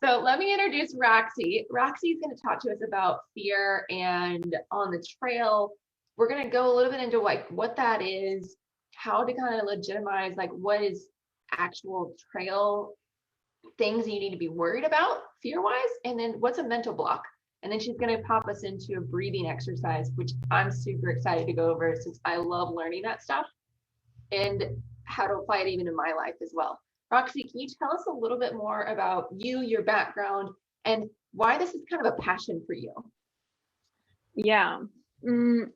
So let me introduce Roxy. Roxy is going to talk to us about fear, and on the trail, we're going to go a little bit into like what that is, how to kind of legitimize like what is actual trail things you need to be worried about fear-wise, and then what's a mental block. And then she's going to pop us into a breathing exercise, which I'm super excited to go over since I love learning that stuff and how to apply it even in my life as well. Roxy, can you tell us a little bit more about you, your background, and why this is kind of a passion for you? Yeah.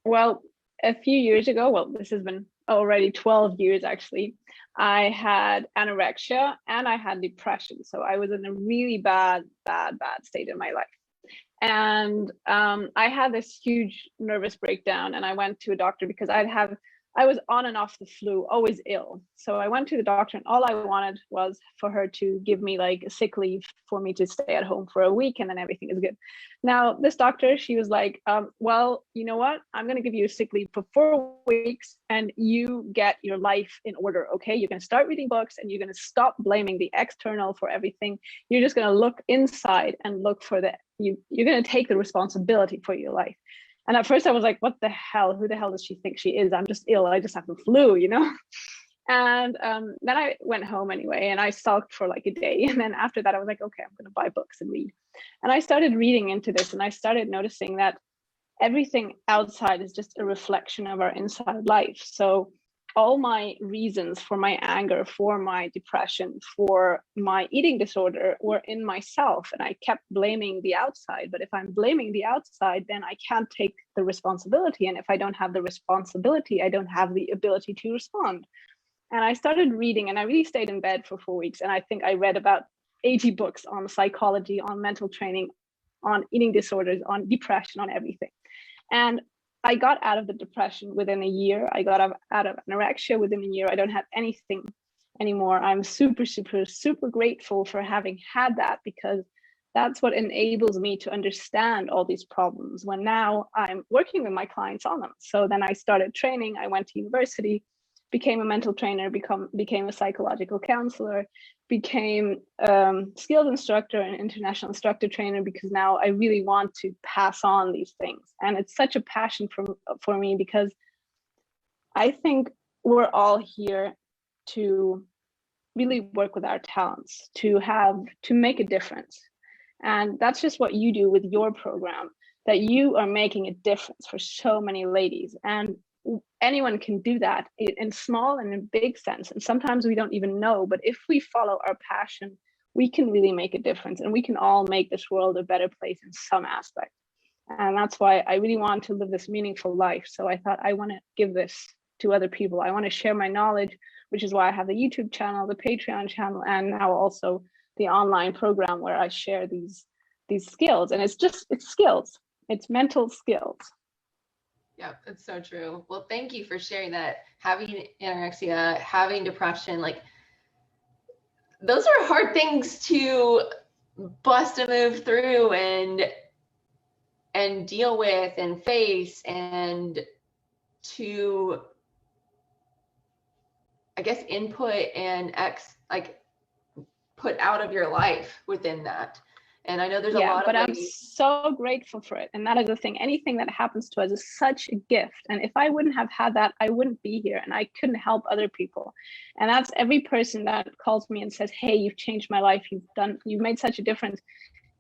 Well, a few years ago, well, this has been already 12 years actually, I had anorexia and I had depression. So I was in a really bad state in my life. And I had this huge nervous breakdown, and I went to a doctor because I was on and off the flu, always ill. So I went to the doctor, and all I wanted was for her to give me like a sick leave for me to stay at home for a week, and then everything is good. Now, this doctor, she was like, well, you know what? I'm going to give you a sick leave for 4 weeks, and you get your life in order, okay? You're going to start reading books, and you're going to stop blaming the external for everything. You're just going to look inside and look for you're going to take the responsibility for your life. And at first I was like, what the hell? Who the hell does she think she is? I'm just ill. I just have the flu, you know? And then I went home anyway, and I sulked for like a day. And then after that, I was like, okay, I'm going to buy books and read. And I started reading into this, and I started noticing that everything outside is just a reflection of our inside life. So all my reasons for my anger, for my depression, for my eating disorder were in myself, and I kept blaming the outside. But if I'm blaming the outside, then I can't take the responsibility. And if I don't have the responsibility, I don't have the ability to respond. And I started reading, and I really stayed in bed for 4 weeks. And I think I read about 80 books on psychology, on mental training, on eating disorders, on depression, on everything. And I got out of the depression within a year. I got out of anorexia within a year. I don't have anything anymore. I'm super, super, super grateful for having had that, because that's what enables me to understand all these problems when now I'm working with my clients on them. So then I started training. I went to university, became a mental trainer, became a psychological counselor, became skilled instructor and international instructor trainer, because now I really want to pass on these things. And it's such a passion for me, because I think we're all here to really work with our talents, to make a difference. And that's just what you do with your program, that you are making a difference for so many ladies. And anyone can do that in small and in big sense. And sometimes we don't even know, but if we follow our passion, we can really make a difference, and we can all make this world a better place in some aspect. And that's why I really want to live this meaningful life. So I thought I want to give this to other people. I want to share my knowledge, which is why I have the YouTube channel, the Patreon channel, and now also the online program where I share these skills. And it's skills. It's mental skills. Yeah, that's so true. Well, thank you for sharing that. Having anorexia, having depression, like those are hard things to bust a move through and deal with and face, and to, I guess, input and put out of your life within that. And I know there's a lot of but I'm so grateful for it. And that is the thing. Anything that happens to us is such a gift. And if I wouldn't have had that, I wouldn't be here, and I couldn't help other people. And that's every person that calls me and says, hey, you've changed my life. You've made such a difference.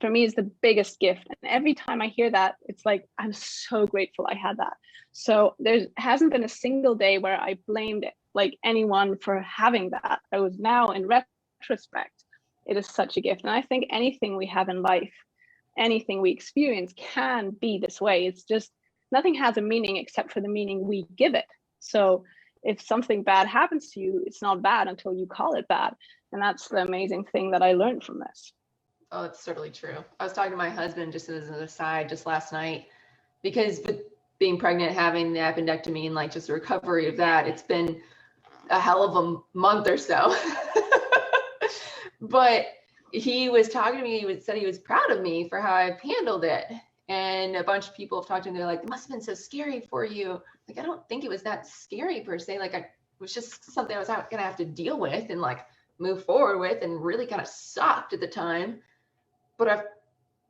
For me, is the biggest gift. And every time I hear that, it's like, I'm so grateful I had that. So there hasn't been a single day where I blamed like anyone for having that. I was now in retrospect, it is such a gift. And I think anything we have in life, anything we experience can be this way. It's just nothing has a meaning except for the meaning we give it. So if something bad happens to you, it's not bad until you call it bad. And that's the amazing thing that I learned from this. Oh, it's certainly true. I was talking to my husband just as an aside just last night, because with being pregnant, having the appendectomy and like just the recovery of that, it's been a hell of a month or so. But he was talking to me, said he was proud of me for how I've handled it. And a bunch of people have talked to him, they're like, it must have been so scary for you. Like, I don't think it was that scary per se. Like, it was just something I was gonna have to deal with and like move forward with, and really kind of sucked at the time. but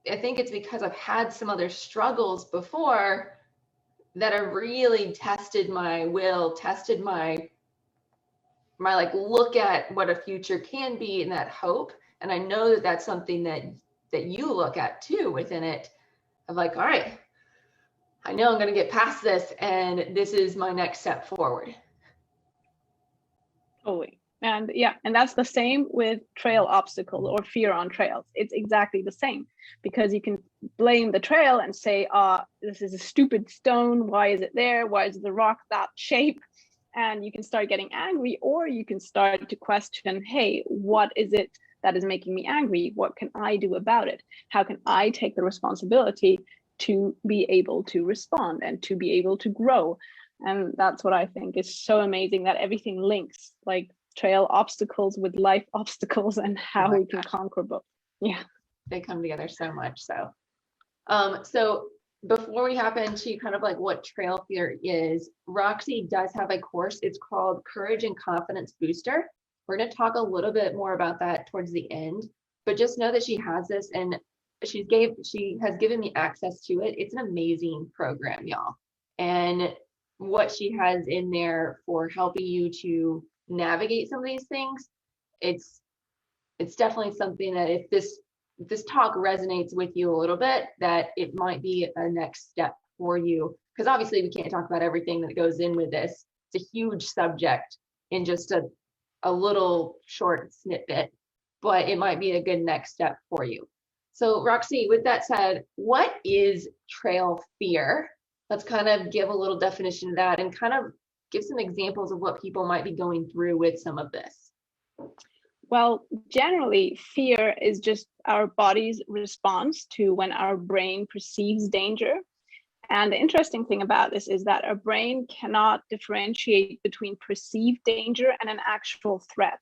I think it's because I've had some other struggles before that have really tested my will, tested my like look at what a future can be and that hope. And I know that that's something that you look at too within it, of like, all right, I know I'm going to get past this, and this is my next step forward. Totally. And yeah, and that's the same with trail obstacles or fear on trails. It's exactly the same, because you can blame the trail and say, this is a stupid stone. Why is it there? Why is the rock that shape? And you can start getting angry, or you can start to question, hey, what is it that is making me angry? What can I do about it? How can I take the responsibility to be able to respond and to be able to grow? And that's what I think is so amazing, that everything links, like trail obstacles with life obstacles, and how we can conquer both. Yeah, they come together so much. So before we hop into kind of like what trail fear is, Roxy does have a course. It's called Courage and Confidence Booster. We're going to talk a little bit more about that towards the end, but just know that she has this, and she has given me access to it. It's an amazing program, y'all. And what she has in there for helping you to navigate some of these things, it's definitely something that if this talk resonates with you a little bit, that it might be a next step for you, because obviously we can't talk about everything that goes in with this. It's a huge subject in just a little short snippet, but it might be a good next step for you. So Roxy, with that said, what is trail fear? Let's kind of give a little definition of that and kind of give some examples of what people might be going through with some of this. Well, generally, fear is just our body's response to when our brain perceives danger. And the interesting thing about this is that our brain cannot differentiate between perceived danger and an actual threat.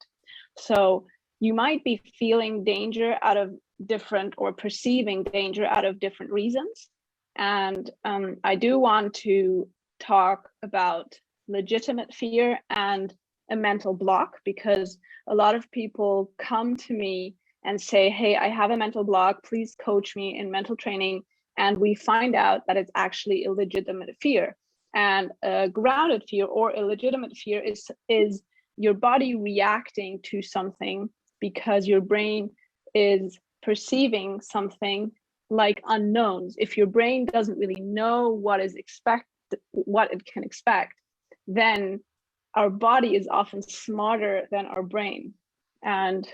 So you might be feeling danger out of different, or perceiving danger out of different reasons. And I do want to talk about legitimate fear and a mental block, because a lot of people come to me and say, hey, I have a mental block, please coach me in mental training. And we find out that it's actually a legitimate fear. And a grounded fear or a legitimate fear is your body reacting to something because your brain is perceiving something like unknowns. If your brain doesn't really know what it can expect, then our body is often smarter than our brain. And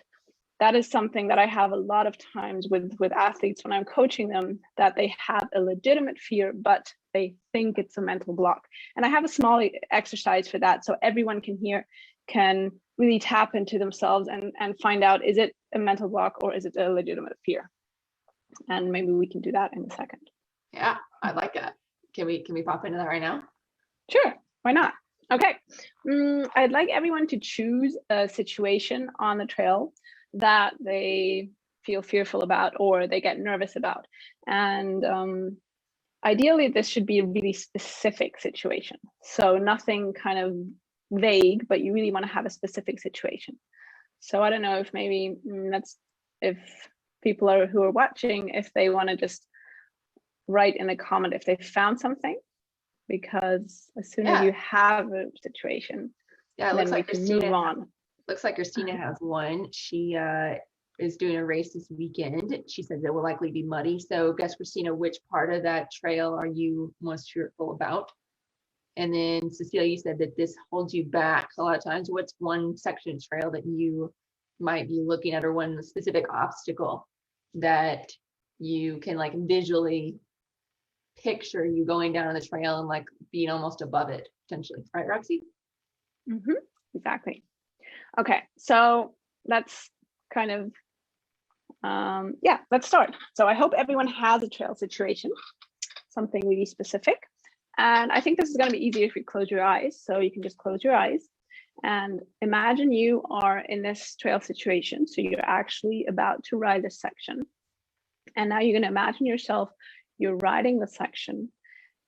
that is something that I have a lot of times with athletes when I'm coaching them, that they have a legitimate fear, but they think it's a mental block. And I have a small exercise for that, so everyone can really tap into themselves and find out, is it a mental block or is it a legitimate fear? And maybe we can do that in a second. Yeah, I like that. Can we pop into that right now? Sure, why not? Okay, I'd like everyone to choose a situation on the trail that they feel fearful about or they get nervous about. And ideally, this should be a really specific situation. So nothing kind of vague, but you really want to have a specific situation. So I don't know if maybe if people who are watching, if they want to just write in a comment if they found something, because as soon as you have a situation, then we can move on. Looks like Christina has one. She is doing a race this weekend. She says it will likely be muddy. So guess, Christina, which part of that trail are you most fearful about? And then Cecilia, you said that this holds you back a lot of times. What's one section of trail that you might be looking at, or one specific obstacle that you can like visually picture you going down on the trail and like being almost above it potentially, right, Roxy? Mm-hmm. Exactly. Okay, so let's kind of let's start. So I hope everyone has a trail situation, something really specific. And I think this is going to be easier if you close your eyes. So you can just close your eyes and imagine you are in this trail situation. So you're actually about to ride this section. And now you're going to imagine yourself, you're riding the section,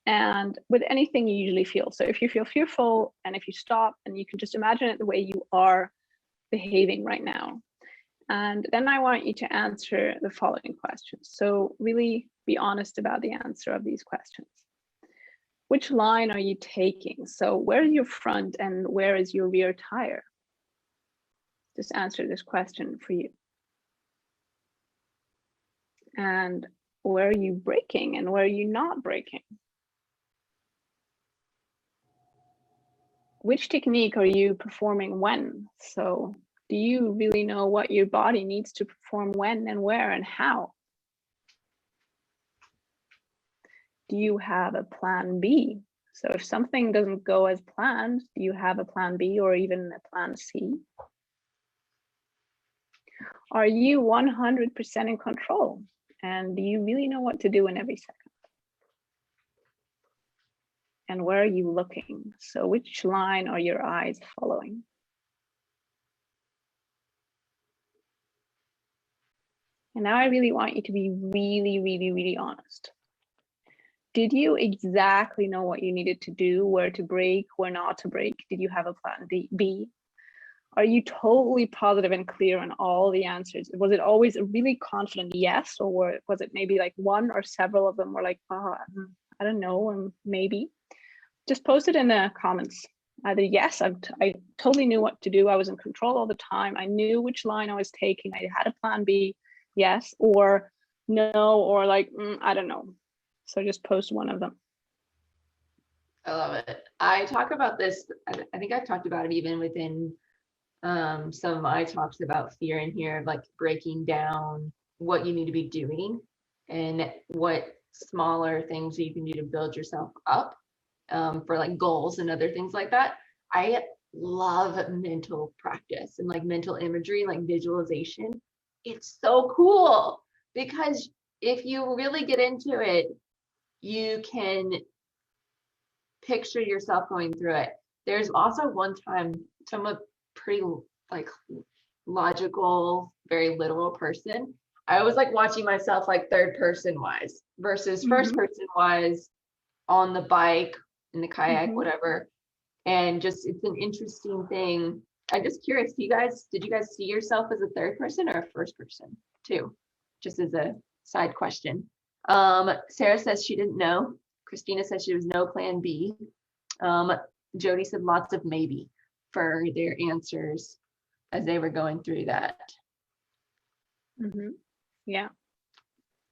and with anything you usually feel. So if you feel fearful, and if you stop, and you can just imagine it the way you are behaving right now. And then I want you to answer the following questions. So really be honest about the answer of these questions. Which line are you taking? So where is your front and where is your rear tire? Just answer this question for you. And where are you braking and where are you not braking? Which technique are you performing when? So do you really know what your body needs to perform when and where and how? Do you have a plan B? So if something doesn't go as planned, do you have a plan B or even a plan C? Are you 100% in control? And do you really know what to do in every second? And where are you looking? So which line are your eyes following? And now I really want you to be really, really, really honest. Did you exactly know what you needed to do, where to brake, where not to brake? Did you have a plan B? Are you totally positive and clear on all the answers? Was it always a really confident yes, or was it maybe like one or several of them were like, oh, I don't know, and maybe? Just post it in the comments. Either yes, I totally knew what to do. I was in control all the time. I knew which line I was taking. I had a plan B, yes, or no, or like, I don't know. So just post one of them. I love it. I talk about this, I think I've talked about it even within some of my talks about fear in here, like breaking down what you need to be doing and what smaller things you can do to build yourself up for like goals and other things like that. I love mental practice and like mental imagery, like visualization. It's so cool because if you really get into it, you can picture yourself going through it. There's also one time, so I'm a pretty like logical, very literal person. I was like watching myself like third person wise versus first person wise on the bike, in the kayak, whatever. And just it's an interesting thing. I'm just curious, did you guys see yourself as a third person or a first person too? Just as a side question. Sarah says she didn't know. Christina says she was no plan B. Jody said lots of maybe for their answers as they were going through that. Yeah,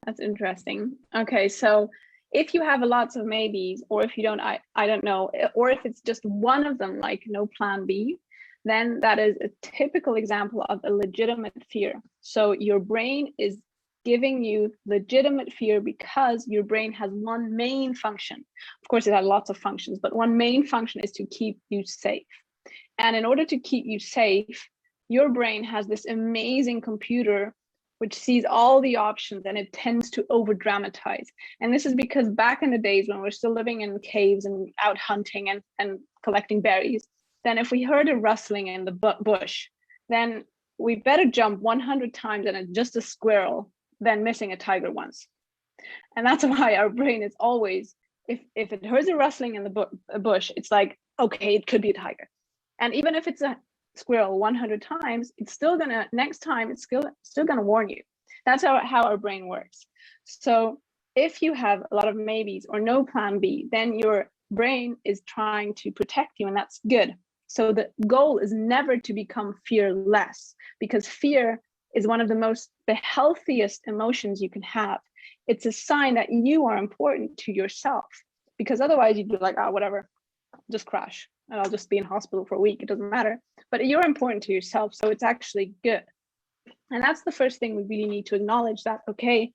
that's interesting. Okay, so if you have lots of maybes, or if you don't, I don't know, or if it's just one of them, like no plan B, then that is a typical example of a legitimate fear. So your brain is giving you legitimate fear because your brain has one main function. Of course, it has lots of functions, but one main function is to keep you safe. And in order to keep you safe, your brain has this amazing computer which sees all the options and it tends to over dramatize. And this is because back in the days when we're still living in caves and out hunting and collecting berries, then if we heard a rustling in the bush, then we better jump 100 times and it's just a squirrel than missing a tiger once. And that's why our brain is always, if it hears a rustling in the bush, it's like, okay, it could be a tiger. And even if it's a squirrel 100 times, it's still gonna, next time, it's still gonna warn you. That's how our brain works. So if you have a lot of maybes or no plan B, then your brain is trying to protect you, and that's good. So the goal is never to become fearless, because fear is one of the healthiest emotions you can have. It's a sign that you are important to yourself, because otherwise you'd be like, oh, whatever, just crash and I'll just be in hospital for a week. It doesn't matter. But you're important to yourself, so it's actually good. And that's the first thing we really need to acknowledge, that, okay,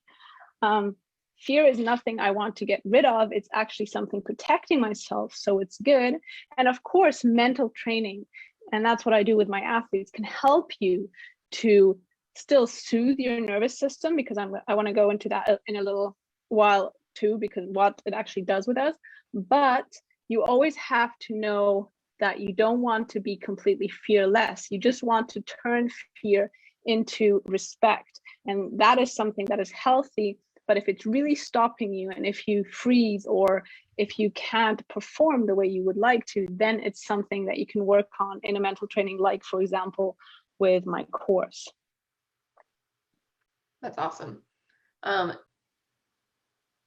fear is nothing I want to get rid of. It's actually something protecting myself, so it's good. And of course, mental training, and that's what I do with my athletes, can help you to still soothe your nervous system, because I want to go into that in a little while too, because what it actually does with us. But you always have to know that you don't want to be completely fearless. You just want to turn fear into respect. And that is something that is healthy. But if it's really stopping you, and if you freeze, or if you can't perform the way you would like to, then it's something that you can work on in a mental training, like, for example, with my course. That's awesome. Um,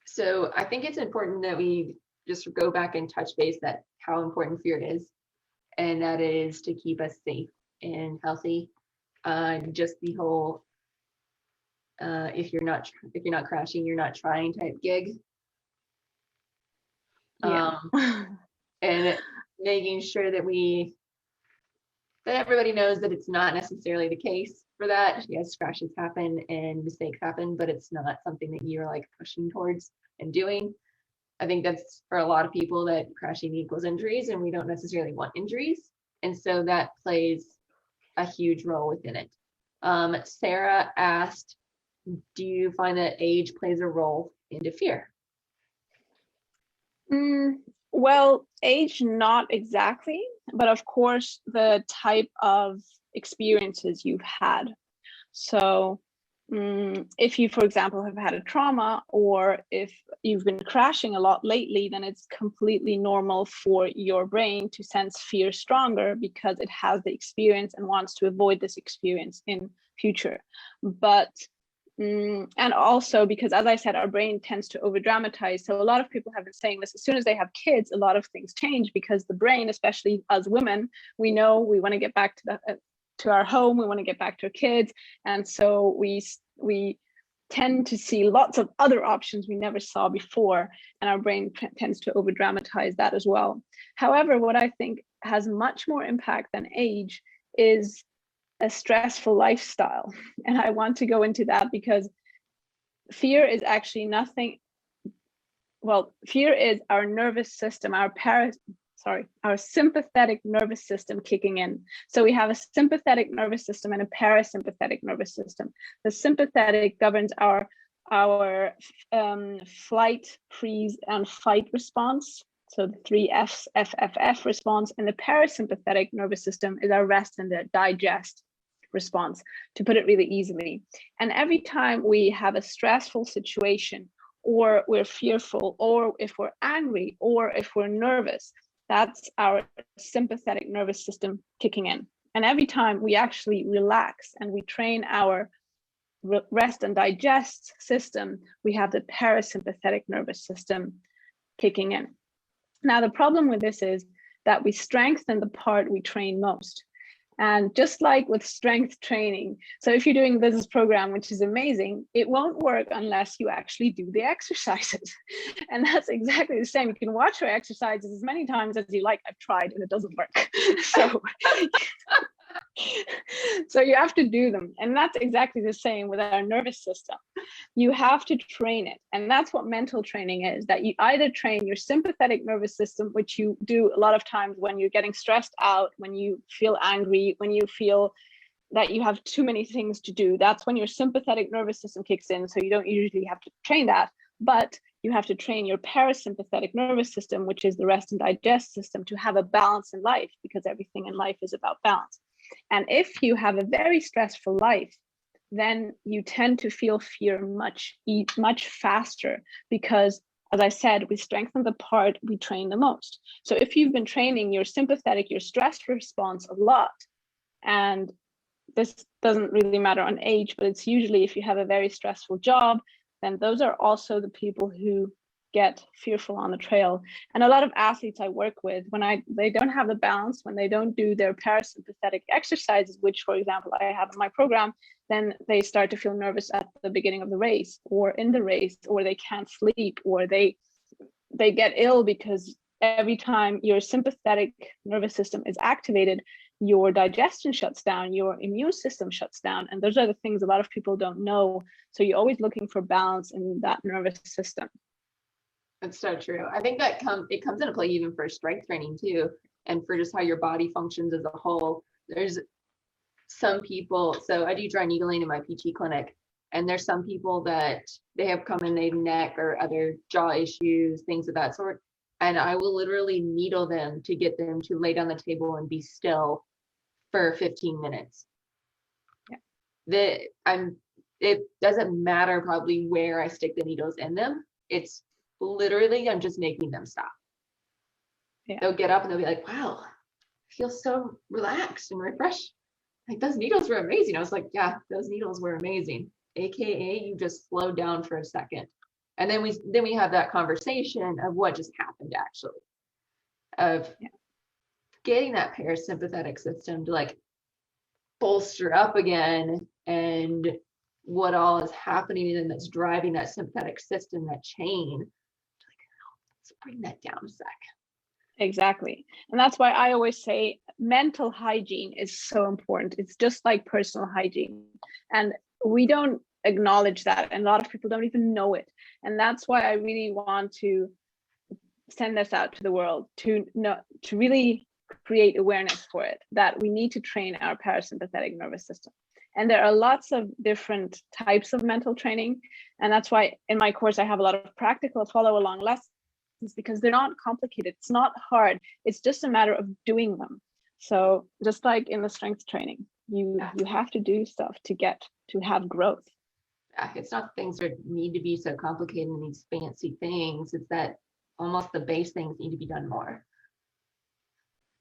so I think it's important that we just go back and touch base that how important fear is, and that is to keep us safe and healthy. Just the whole if you're not crashing, you're not trying type gig. Yeah. Um, and making sure that everybody knows that it's not necessarily the case for that. Yes, crashes happen and mistakes happen, but it's not something that you're like pushing towards and doing. I think that's for a lot of people that crashing equals injuries, and we don't necessarily want injuries. And so that plays a huge role within it. Sarah asked, do you find that age plays a role into fear? Mm, well, age, not exactly, but of course, the type of experiences you've had. So, if you, for example, have had a trauma, or if you've been crashing a lot lately, then it's completely normal for your brain to sense fear stronger because it has the experience and wants to avoid this experience in future. But and also because, as I said, our brain tends to over dramatize. So a lot of people have been saying this, as soon as they have kids, a lot of things change because the brain, especially as women, we know we want to get back to our home, we want to get back to our kids, and so we tend to see lots of other options we never saw before, and our brain tends to over dramatize that as well. However, what I think has much more impact than age is a stressful lifestyle. And I want to go into that because fear is actually nothing. Well, fear is our nervous system, our sympathetic nervous system kicking in. So we have a sympathetic nervous system and a parasympathetic nervous system. The sympathetic governs our flight, freeze, and fight response. So the three F's, FFF response, and the parasympathetic nervous system is our rest and the digest response, to put it really easily. And every time we have a stressful situation, or we're fearful, or if we're angry, or if we're nervous, that's our sympathetic nervous system kicking in. And every time we actually relax and we train our rest and digest system, we have the parasympathetic nervous system kicking in. Now, the problem with this is that we strengthen the part we train most. And just like with strength training, so if you're doing a business program, which is amazing, it won't work unless you actually do the exercises. And that's exactly the same. You can watch your exercises as many times as you like. I've tried and it doesn't work. So you have to do them. And that's exactly the same with our nervous system. You have to train it. And that's what mental training is, that you either train your sympathetic nervous system, which you do a lot of times when you're getting stressed out, when you feel angry, when you feel that you have too many things to do. That's when your sympathetic nervous system kicks in. So you don't usually have to train that, but you have to train your parasympathetic nervous system, which is the rest and digest system, to have a balance in life, because everything in life is about balance. And if you have a very stressful life, then you tend to feel fear much faster, because, as I said, we strengthen the part we train the most. So if you've been training your sympathetic, your stress response a lot, and this doesn't really matter on age, but it's usually if you have a very stressful job, then those are also the people who get fearful on the trail. And a lot of athletes I work with, when they don't have the balance, when they don't do their parasympathetic exercises, which, for example, I have in my program, then they start to feel nervous at the beginning of the race, or in the race, or they can't sleep, or they get ill, because every time your sympathetic nervous system is activated, your digestion shuts down, your immune system shuts down. And those are the things a lot of people don't know. So you're always looking for balance in that nervous system. That's so true. I think that it comes into play even for strength training too, and for just how your body functions as a whole. There's some people, so I do dry needling in my PT clinic, and there's some people that they have come in, they have neck or other jaw issues, things of that sort, and I will literally needle them to get them to lay down the table and be still for 15 minutes. Yeah. It doesn't matter probably where I stick the needles in them. It's literally, I'm just making them stop. Yeah. They'll get up and they'll be like, wow, I feel so relaxed and refreshed. Like, those needles were amazing. I was like, yeah, those needles were amazing. AKA you just slowed down for a second. And then we have that conversation of what just happened actually, of getting that parasympathetic system to like bolster up again, and what all is happening and that's driving that sympathetic system, that chain. Like, let's bring that down a sec. Exactly. And that's why I always say mental hygiene is so important. It's just like personal hygiene. And we don't acknowledge that. And a lot of people don't even know it. And that's why I really want to send this out to the world, to really create awareness for it, that we need to train our parasympathetic nervous system. And there are lots of different types of mental training. And that's why in my course, I have a lot of practical follow along lessons, because they're not complicated. It's not hard. It's just a matter of doing them. So just like in the strength training, you have to do stuff to have growth. Yeah, it's not things that need to be so complicated and these fancy things. It's that almost the base things need to be done more.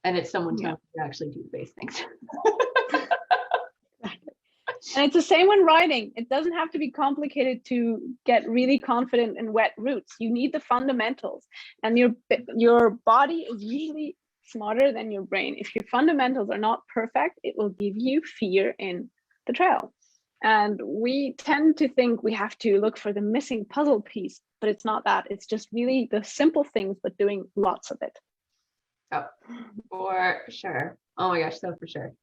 And it's someone telling you to actually do the base things. And it's the same when writing. It doesn't have to be complicated to get really confident in wet roots. You need the fundamentals, and your body is usually smarter than your brain. If your fundamentals are not perfect, it will give you fear in the trail. And we tend to think we have to look for the missing puzzle piece, but it's not that. It's just really the simple things, but doing lots of it. Oh, for sure. Oh my gosh, so for sure.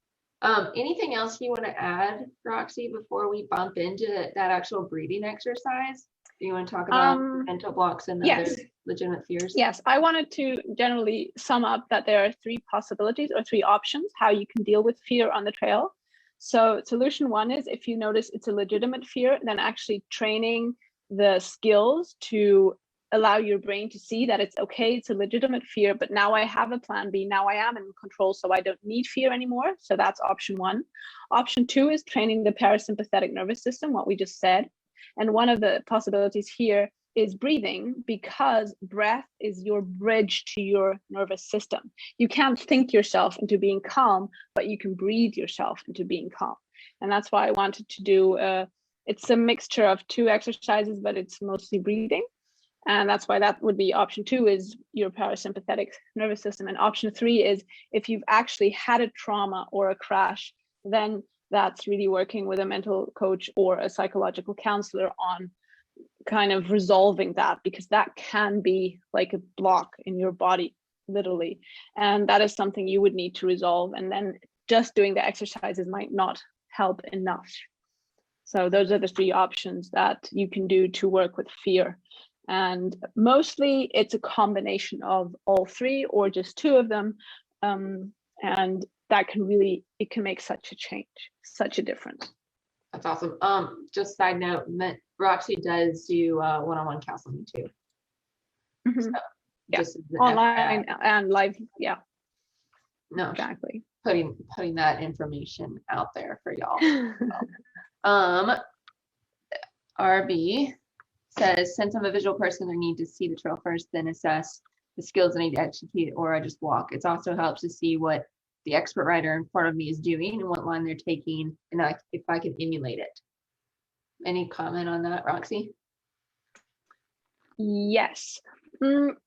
Anything else you want to add, Roxy, before we bump into that actual breathing exercise? Do you want to talk about mental blocks and other legitimate fears? Yes, I wanted to generally sum up that there are 3 possibilities or 3 options how you can deal with fear on the trail. So solution 1 is, if you notice it's a legitimate fear, then actually training the skills to allow your brain to see that it's okay, it's a legitimate fear, but now I have a plan B, now I am in control, so I don't need fear anymore. So that's option 1. Option 2 is training the parasympathetic nervous system, what we just said. And one of the possibilities here is breathing, because breath is your bridge to your nervous system. You can't think yourself into being calm, but you can breathe yourself into being calm. And that's why I wanted to do, it's a mixture of 2 exercises, but it's mostly breathing. And that's why that would be option 2, is your parasympathetic nervous system. And option 3 is if you've actually had a trauma or a crash, then that's really working with a mental coach or a psychological counselor on kind of resolving that, because that can be like a block in your body, literally. And that is something you would need to resolve. And then just doing the exercises might not help enough. So those are the 3 options that you can do to work with fear. And mostly it's a combination of all 3 or just 2 of them. And that can really, it can make such a change, such a difference. That's awesome. Just side note, Roxy does do one-on-one counseling too. Mm-hmm. So just online and live. Yeah. No, exactly. Putting that information out there for y'all. RB says, since I'm a visual person, I need to see the trail first, then assess the skills I need to execute, or I just walk. It also helps to see what the expert rider in front of me is doing and what line they're taking, and if I can emulate it. Any comment on that, Roxy? Yes.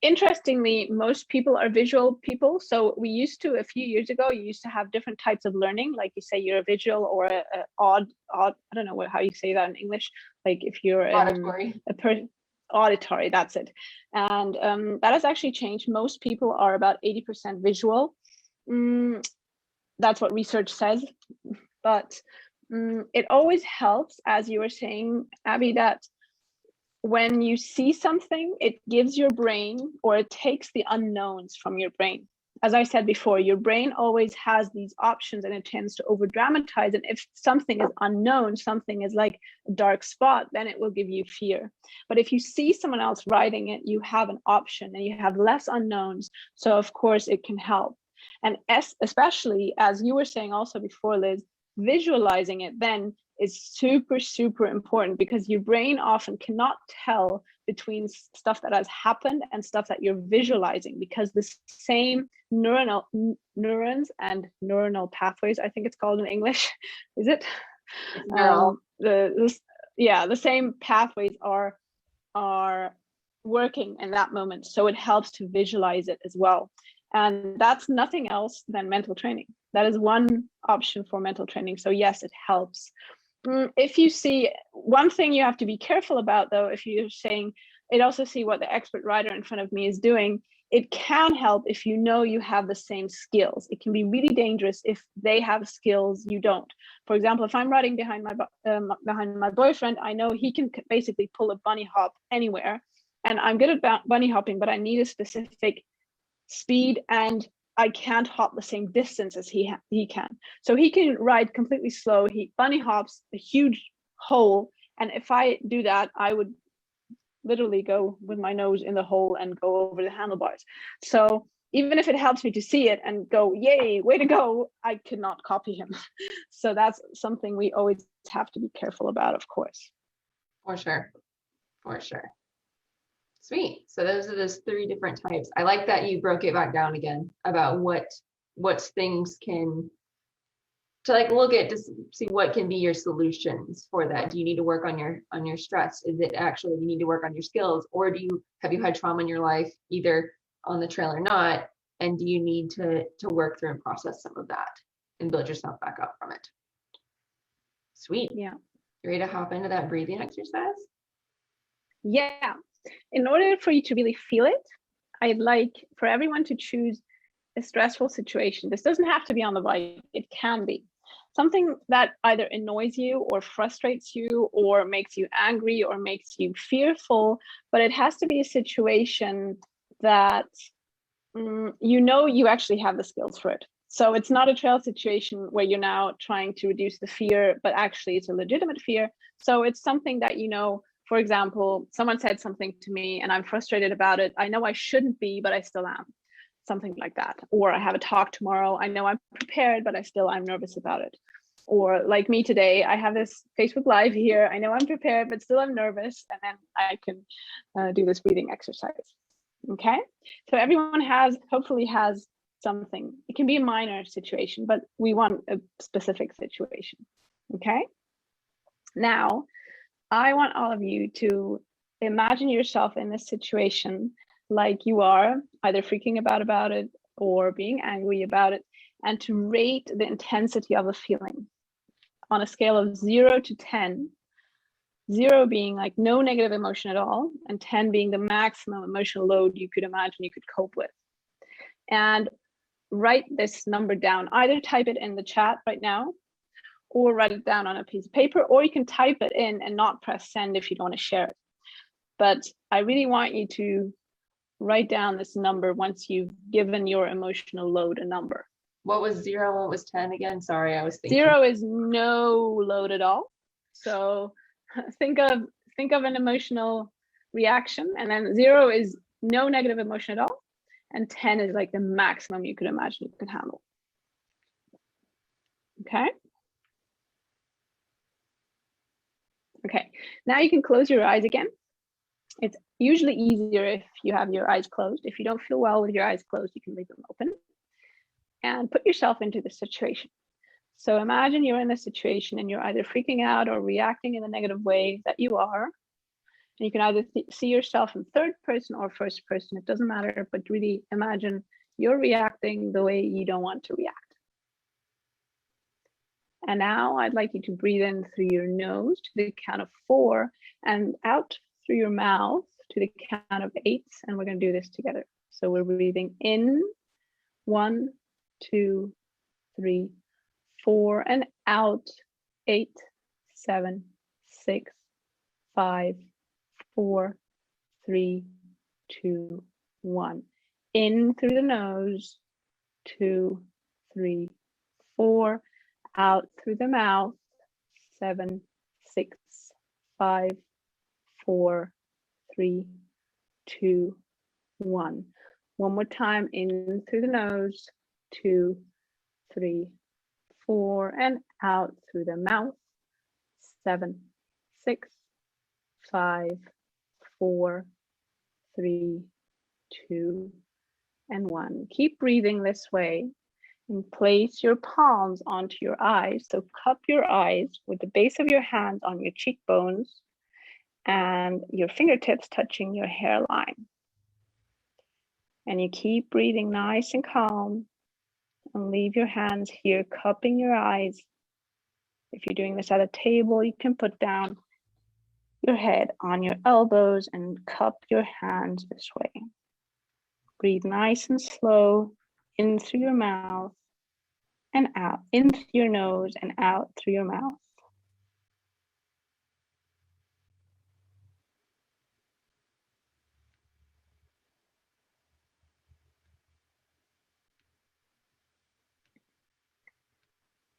Interestingly, most people are visual people. So we used to, a few years ago, you used to have different types of learning. Like you say, you're a visual or a odd, I don't know how you say that in English. Like if you're auditory. Auditory, that's it. And that has actually changed. Most people are about 80% visual. That's what research says. But it always helps, as you were saying, Abby, that when you see something, it gives your brain, or it takes the unknowns from your brain. As I said before, your brain always has these options and it tends to over dramatize. And if something is unknown, something is like a dark spot, then it will give you fear. But if you see someone else riding it, you have an option and you have less unknowns. So of course it can help. And especially, as you were saying also before, Liz, visualizing it then is super, super important, because your brain often cannot tell between stuff that has happened and stuff that you're visualizing, because the same neurons and neuronal pathways, I think it's called in English, is it? the same pathways are working in that moment. So it helps to visualize it as well. And that's nothing else than mental training. That is one option for mental training. So yes, it helps. If you see, one thing you have to be careful about though, if you're saying, I'd also see what the expert writer in front of me is doing, it can help if you know you have the same skills. It can be really dangerous if they have skills you don't. For example, if I'm riding behind my boyfriend, I know he can basically pull a bunny hop anywhere, and I'm good at bunny hopping, but I need a specific speed, and I can't hop the same distance as he can. So he can ride completely slow. He bunny hops a huge hole, and if I do that, I would literally go with my nose in the hole and go over the handlebars. So even if it helps me to see it and go, yay, way to go, I could not copy him. So that's something we always have to be careful about, of course. For sure. Sweet. So those are those 3 different types. I like that you broke it back down again about what things can, to like look at to see what can be your solutions for that. Do you need to work on your stress? Is it actually you need to work on your skills, or have you had trauma in your life either on the trail or not, and do you need to work through and process some of that and build yourself back up from it? Sweet. Yeah. You ready to hop into that breathing exercise? Yeah. In order for you to really feel it, I'd like for everyone to choose a stressful situation. This doesn't have to be on the bike. It can be something that either annoys you or frustrates you or makes you angry or makes you fearful, but it has to be a situation that you know you actually have the skills for it. So it's not a trail situation where you're now trying to reduce the fear, but actually it's a legitimate fear. So it's something that, you know, for example, someone said something to me and I'm frustrated about it. I know I shouldn't be, but I still am. Something like that. Or I have a talk tomorrow. I know I'm prepared, but I'm nervous about it. Or like me today, I have this Facebook Live here. I know I'm prepared, but still I'm nervous. And then I can do this breathing exercise. Okay. So everyone hopefully has something. It can be a minor situation, but we want a specific situation. Okay. Now, I want all of you to imagine yourself in this situation like you are either freaking about it or being angry about it, and to rate the intensity of the feeling on a scale of 0 to 10, 0 being like no negative emotion at all, and 10 being the maximum emotional load you could imagine you could cope with. And write this number down. Either type it in the chat right now, or write it down on a piece of paper, or you can type it in and not press send if you don't want to share it. But I really want you to write down this number once you've given your emotional load a number. What was 0? What was 10 again? Sorry, I was thinking. 0 is no load at all. So think of an emotional reaction, and then 0 is no negative emotion at all, and 10 is like the maximum you could imagine you could handle. Okay. Okay, now you can close your eyes again. It's usually easier if you have your eyes closed. If you don't feel well with your eyes closed, you can leave them open. And put yourself into the situation. So imagine you're in a situation and you're either freaking out or reacting in the negative way that you are. And you can either see yourself in third person or first person, it doesn't matter, but really imagine you're reacting the way you don't want to react. And now I'd like you to breathe in through your nose to the count of 4 and out through your mouth to the count of 8. And we're going to do this together. So we're breathing in 1, 2, 3, 4, and out 8, 7, 6, 5, 4, 3, 2, 1. In through the nose, 2, 3, 4. Out through the mouth, 7, 6, 5, 4, 3, 2, 1. One more time, in through the nose, 2, 3, 4, and out through the mouth, 7, 6, 5, 4, 3, 2, and 1. Keep breathing this way And place your palms onto your eyes. So cup your eyes with the base of your hands on your cheekbones and your fingertips touching your hairline. And you keep breathing nice and calm, and leave your hands here cupping your eyes. If you're doing this at a table, you can put down your head on your elbows and cup your hands this way. Breathe nice and slow in through your mouth and out, in through your nose and out through your mouth.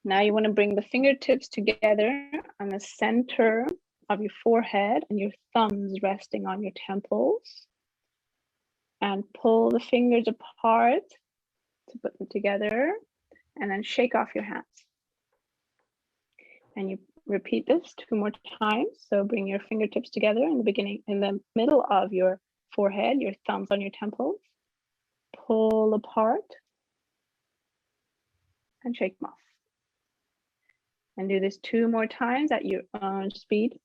Now you want to bring the fingertips together on the center of your forehead and your thumbs resting on your temples. And pull the fingers apart to put them together, and then shake off your hands. And you repeat this 2 more times. So bring your fingertips together in the beginning, in the middle of your forehead, your thumbs on your temples. Pull apart and shake them off. And do this 2 more times at your own speed.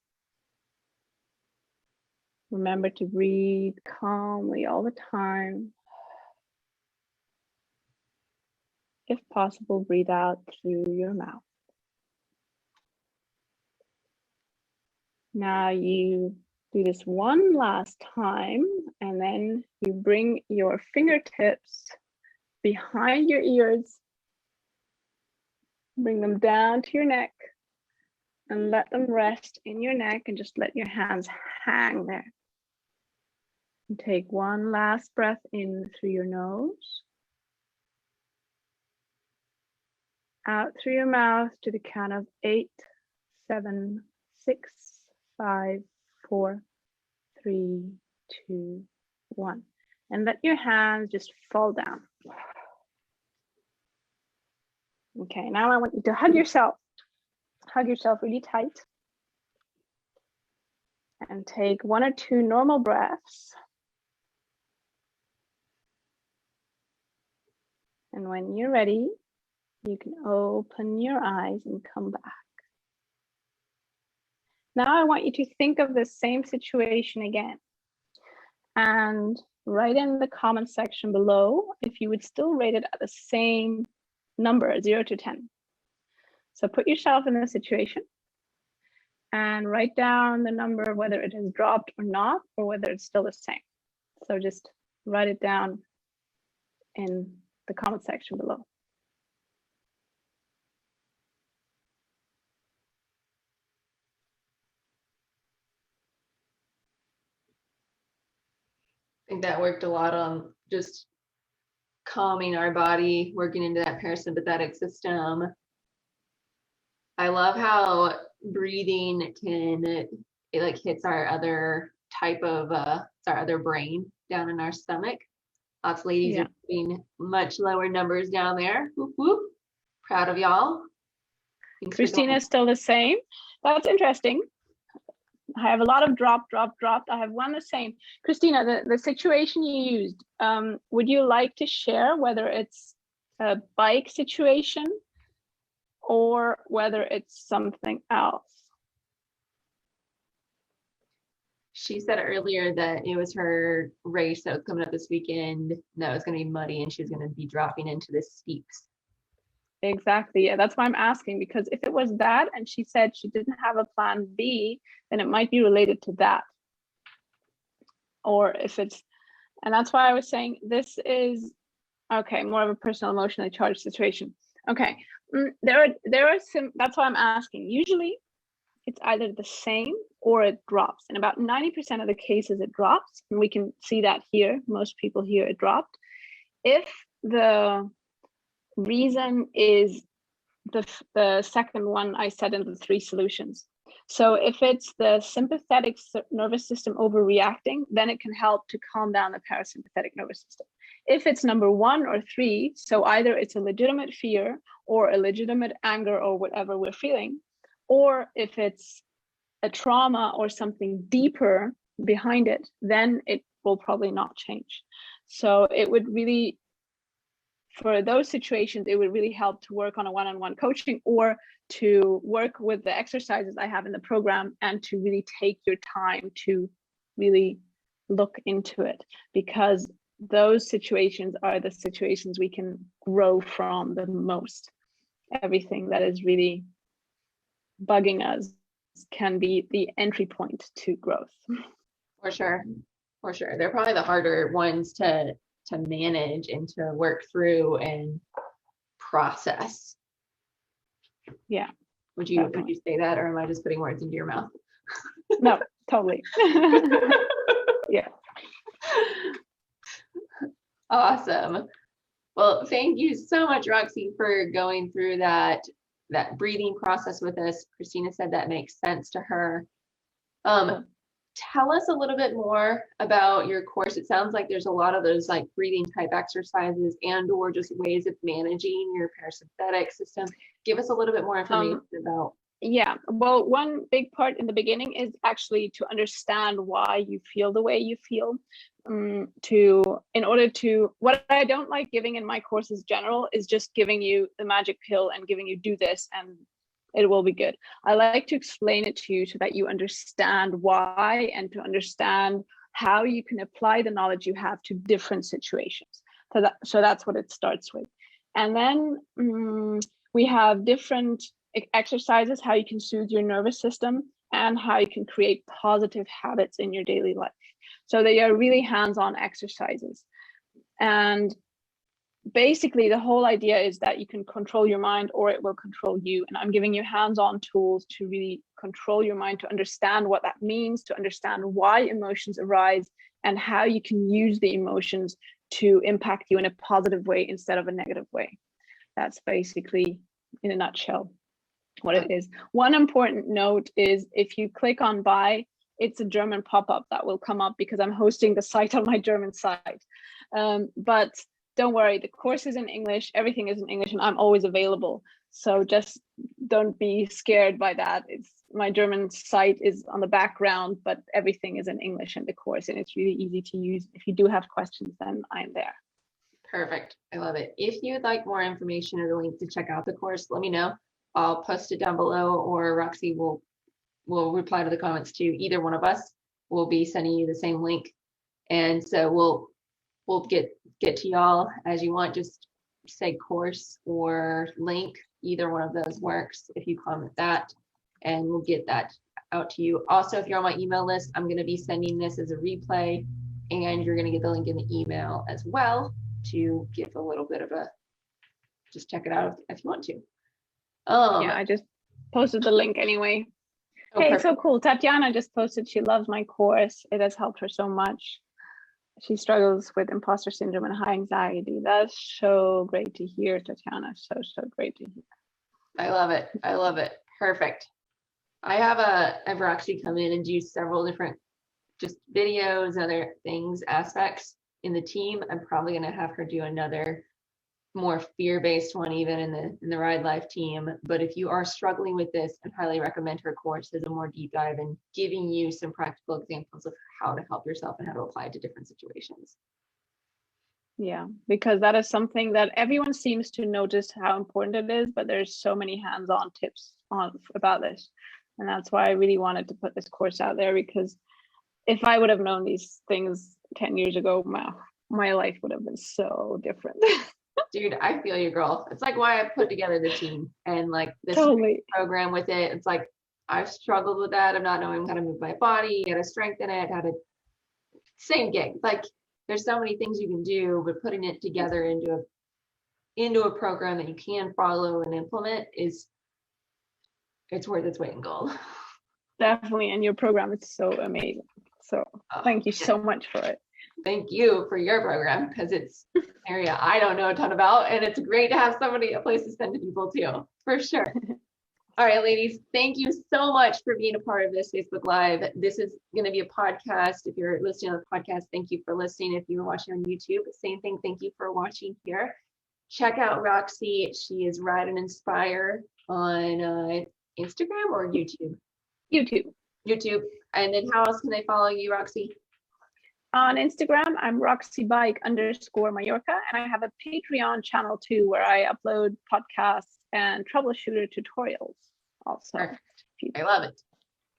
Remember to breathe calmly all the time. If possible, breathe out through your mouth. Now you do this one last time, and then you bring your fingertips behind your ears. Bring them down to your neck and let them rest in your neck, and just let your hands hang there. And take one last breath in through your nose. Out through your mouth to the count of 8, 7, 6, 5, 4, 3, 2, 1. And let your hands just fall down. Okay, now I want you to hug yourself. Hug yourself really tight. And take 1 or 2 normal breaths. And when you're ready, you can open your eyes and come back. Now I want you to think of the same situation again. And write in the comment section below if you would still rate it at the same number, 0 to 10. So put yourself in the situation and write down the number, whether it has dropped or not, or whether it's still the same. So just write it down in the comment section below. I think that worked a lot on just calming our body, working into that parasympathetic system. I love how breathing it like hits our other type of it's our other brain down in our stomach. Lots of ladies are getting much lower numbers down there. Whoop, whoop. Proud of y'all. Christina's still the same. That's interesting. I have a lot of dropped. I have one the same. Christina, the situation you used, would you like to share whether it's a bike situation or whether it's something else? She said earlier that it was her race that was coming up this weekend that was going to be muddy and she was going to be dropping into the steeps. Exactly. Yeah, that's why I'm asking, because if it was that and she said she didn't have a plan B, then it might be related to that. Or if it's, and that's why I was saying this is, okay, more of a personal emotionally charged situation. Okay, there are some, that's why I'm asking. Usually it's either the same or it drops. In about 90% of the cases it drops, and we can see that here. Most people here it dropped. If the reason is the second one I said in the 3 solutions. So if it's the sympathetic nervous system overreacting, then it can help to calm down the parasympathetic nervous system. If it's number 1 or 3, so either it's a legitimate fear or a legitimate anger or whatever we're feeling, or if it's a trauma or something deeper behind it, then it will probably not change. So it would really for those situations, it would really help to work on a one-on-one coaching, or to work with the exercises I have in the program, and to really take your time to really look into it, because those situations are the situations we can grow from the most. Everything that is really bugging us can be the entry point to growth. For sure. For sure. They're probably the harder ones to manage and to work through and process. Yeah. Would you say that, or am I just putting words into your mouth? No, totally. Yeah. Awesome. Well, thank you so much, Roxy, for going through that breathing process with us. Christina said that makes sense to her. Tell us a little bit more about your course. It sounds like there's a lot of those like breathing type exercises and or just ways of managing your parasympathetic system. Give us a little bit more information about. Yeah, well, one big part in the beginning is actually to understand why you feel the way you feel. What I don't like giving in my courses general is just giving you the magic pill and giving you do this and it will be good. I like to explain it to you so that you understand why, and to understand how you can apply the knowledge you have to different situations. So that's what it starts with. And then we have different exercises, how you can soothe your nervous system and how you can create positive habits in your daily life. So they are really hands-on exercises. And basically the whole idea is that you can control your mind or it will control you. And I'm giving you hands-on tools to really control your mind, to understand what that means, to understand why emotions arise and how you can use the emotions to impact you in a positive way instead of a negative way. That's basically, in a nutshell, what it is. One important note is if you click on buy, it's a German pop-up that will come up because I'm hosting the site on my German site. But don't worry, the course is in English, everything is in English, and I'm always available. So just don't be scared by that. My German site is on the background, but everything is in English in the course, and it's really easy to use. If you do have questions, then I'm there. Perfect. I love it. If you'd like more information or the link to check out the course, let me know. I'll post it down below, or Roxy will reply to the comments too. Either one of us will be sending you the same link. And so we'll get to y'all as you want. Just say course or link. Either one of those works if you comment that, and we'll get that out to you. Also, if you're on my email list, I'm going to be sending this as a replay, and you're going to get the link in the email as well to give a little bit of just check it out if you want to. Yeah, I just posted the link anyway. Oh, hey, perfect. It's so cool. Tatiana just posted she loves my course. It has helped her so much. She struggles with imposter syndrome and high anxiety. That's so great to hear, Tatiana. So great to hear. I love it. I love it. Perfect. I have Roxy come in and do several different just videos and other things, aspects in the team. I'm probably going to have her do another more fear-based one even in the Ride Life team. But if you are struggling with this, I highly recommend her course as a more deep dive and giving you some practical examples of how to help yourself and how to apply it to different situations. Yeah, because that is something that everyone seems to notice how important it is, but there's so many hands-on tips about this. And that's why I really wanted to put this course out there, because if I would have known these things 10 years ago, my life would have been so different. Dude, I feel you, girl. It's like why I put together the team and like this program with it. It's like I've struggled with that. I'm not knowing how to move my body, how to strengthen it, same gig. Like there's so many things you can do, but putting it together into a program that you can follow and implement it's worth its weight in gold. Definitely, and your program is so amazing. So thank you so much for it. Thank you for your program, because it's an area I don't know a ton about, and it's great to have a place to send to people too, for sure. All right, ladies, thank you so much for being a part of this Facebook Live. This is going to be a podcast. If you're listening on the podcast, thank you for listening. If you're watching on YouTube, same thing. Thank you for watching here. Check out Roxy. She is Ride and Inspire on Instagram or YouTube? YouTube. And then how else can they follow you, Roxy? On Instagram, I'm RoxyBike_Mallorca, and I have a Patreon channel too, where I upload podcasts and troubleshooter tutorials also. Perfect. I love it.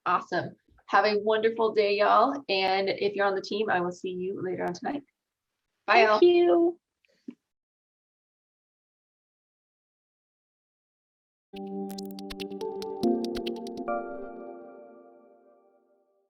Awesome. Have a wonderful day, y'all. And if you're on the team, I will see you later on tonight. Bye, y'all. Thank you.